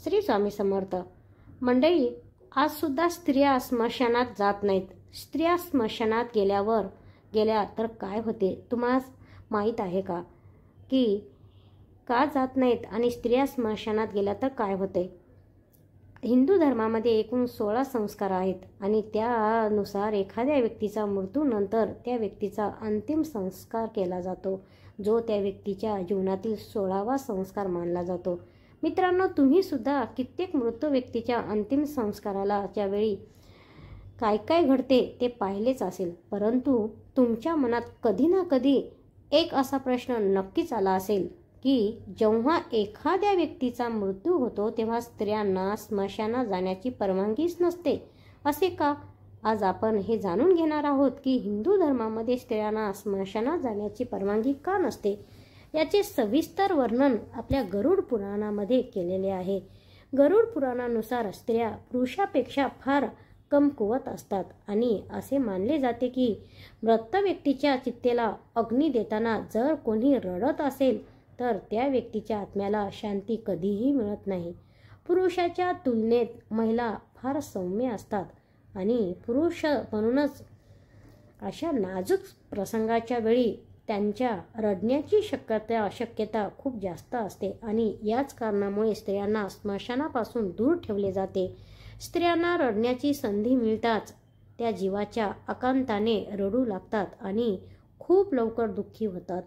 श्री स्वामी समर्थ. मंडळी, आज सुद्धा स्त्रिया स्मशानात जात नाहीत. स्त्रिया स्मशानात गेल्या तर काय होते तुम्हाला माहीत आहे का? की का जात नाहीत आणि स्त्रिया स्मशानात गेल्या तर काय होते? हिंदू धर्मामध्ये एकूण 16 संस्कार आहेत आणि त्यानुसार एखाद्या व्यक्तीचा मृत्यूनंतर त्या व्यक्तीचा अंतिम संस्कार केला जातो, जो त्या व्यक्तीच्या जीवनातील 16वा संस्कार मानला जातो. मित्रांनो, तुम्ही सुद्धा कित्येक मृत व्यक्तीच्या अंतिम संस्काराला ज्यावेळी काय काय घडते ते पाहिलेच असेल. परंतु तुमच्या मनात कधी ना कधी एक असा प्रश्न नक्कीच आला असेल की जेव्हा एखाद्या व्यक्तीचा मृत्यू होतो तेव्हा स्त्रियांना स्मशानात जाण्याची परवानगीच नसते, असे का? आज आपण हे जाणून घेणार आहोत की हिंदू धर्मामध्ये स्त्रियांना स्मशानात जाण्याची परवानगी का नसते. याचे सविस्तर वर्णन आपल्या गरुड पुराणामध्ये केलेले आहे. गरुड पुराणानुसार स्त्रिया पुरुषापेक्षा फार कमकुवत असतात आणि असे मानले जाते की मृत व्यक्तीच्या चित्तेला अग्नी देताना जर कोणी रडत असेल तर त्या व्यक्तीच्या आत्म्याला शांती कधीही मिळत नाही. पुरुषाच्या तुलनेत महिला फार सौम्य असतात आणि पुरुष म्हणूनच अशा नाजूक प्रसंगाच्या वेळी त्यांच्या रडण्याची शक्यता खूप जास्त असते आणि याच कारणामुळे स्त्रियांना स्मशानापासून दूर ठेवले जाते. स्त्रियांना रडण्याची संधी मिळताच त्या जीवाच्या आकांताने रडू लागतात आणि खूप लवकर दुःखी होतात.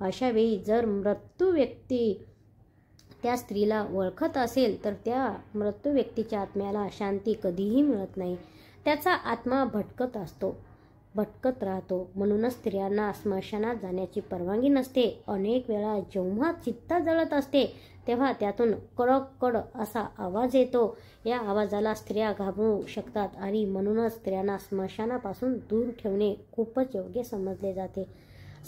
अशा वेळी जर मृत्यू व्यक्ती त्या स्त्रीला ओळखत असेल तर त्या मृत्यू व्यक्तीच्या आत्म्याला शांती कधीही मिळत नाही. त्याचा आत्मा भटकत राहतो. म्हणूनच स्त्रियांना स्मशानात जाण्याची परवानगी नसते. अनेक वेळा जेव्हा चित्ता जळत असते तेव्हा त्यातून कड असा आवाज येतो. या आवाजाला स्त्रिया घाबरू शकतात आणि म्हणूनच स्त्रियांना स्मशानापासून दूर ठेवणे खूपच योग्य समजले जाते.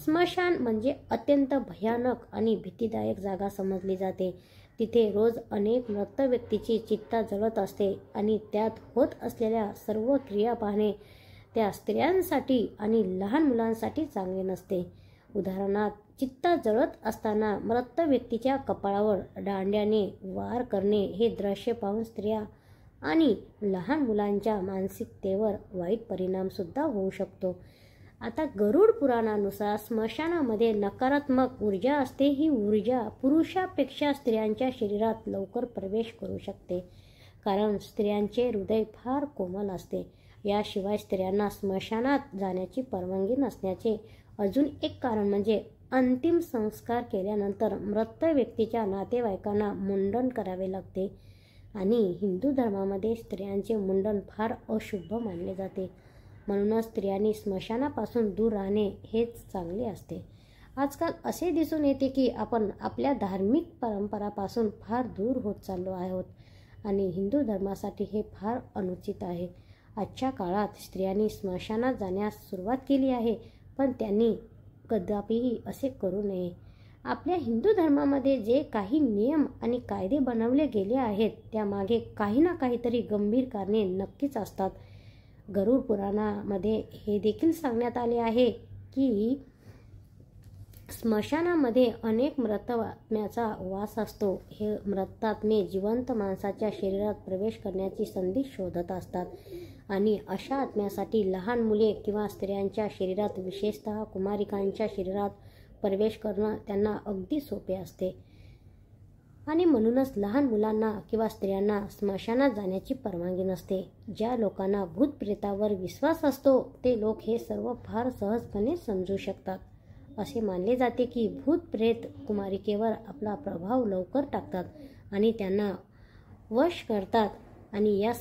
स्मशान म्हणजे अत्यंत भयानक आणि भीतीदायक जागा समजली जाते. तिथे रोज अनेक मृत व्यक्तीची चित्ता जळत असते आणि त्यात होत असलेल्या सर्व क्रिया पाहणे त्या स्त्रियांसाठी आणि लहान मुलांसाठी चांगले नसते. उदाहरणार्थ, चित्ता जळत असताना मृत व्यक्तीच्या कपाळावर दांड्याने वार करणे हे दृश्य पाहून स्त्रिया आणि लहान मुलांच्या मानसिकतेवर वाईट परिणाम सुद्धा होऊ शकतो. आता गरुड पुराणानुसार स्मशानामध्ये नकारात्मक ऊर्जा असते. ही ऊर्जा पुरुषापेक्षा स्त्रियांच्या शरीरात लवकर प्रवेश करू शकते, कारण स्त्रियांचे हृदय फार कोमल असते. याशिवाय स्त्रियांना स्मशानात जाण्याची परवानगी नसण्याचे अजून एक कारण म्हणजे अंतिम संस्कार केल्यानंतर मृत व्यक्तीच्या नातेवाईकांना मुंडन करावे लागते आणि हिंदू धर्मामध्ये स्त्रियांचे मुंडन फार अशुभ मानले जाते. म्हणूनच स्त्रियांनी स्मशानापासून दूर राहणे हेच चांगले असते. आजकाल असे दिसून येते की आपण आपल्या धार्मिक परंपरापासून फार दूर होत चाललो आहोत आणि हिंदू धर्मासाठी हे फार अनुचित आहे. आजच्या काळात स्त्रियांनी स्मशानात जाण्यास सुरुवात केली आहे, पण त्यांनी कदापिही असे करू नये. आपल्या हिंदू धर्मामध्ये जे काही नियम आणि कायदे बनवले गेले आहेत त्यामागे काही ना काहीतरी गंभीर कारणे नक्कीच असतात. गरुड पुराणामध्ये हे देखील सांगण्यात आले आहे की स्मशानामध्ये अनेक मृतात्म्याचा वास असतो. हे मृतात्मे जिवंत माणसाच्या शरीरात प्रवेश करण्याची संधी शोधत असतात आणि अशा आत्म्यासाठी लहान मुले किंवा स्त्रियांच्या शरीरात, विशेषतः कुमारिकांच्या शरीरात प्रवेश करणं त्यांना अगदी सोपे असते आणि म्हणूनच लहान मुलांना किंवा स्त्रियांना स्मशानात जाण्याची परवानगी नसते. ज्या लोकांना भूतप्रेतावर विश्वास असतो ते लोक हे सर्व फार सहजपणे समजू शकतात. असे मानले जाते की भूतप्रेत कुमारिकेवर आपला प्रभाव लवकर टाकतात आणि त्यांना वश करतात आणि या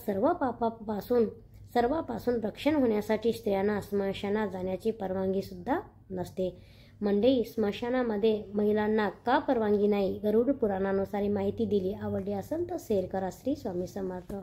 सर्वापासून रक्षण होण्यासाठी स्त्रियांना स्मशानात जाण्याची परवानगी सुद्धा नसते. मंडळी, स्मशानामध्ये महिलांना का परवानगी नाही? गरुड पुराणानुसार माहिती दिली. आवडली असेल तर शेअर करा. श्री स्वामी समर्थ.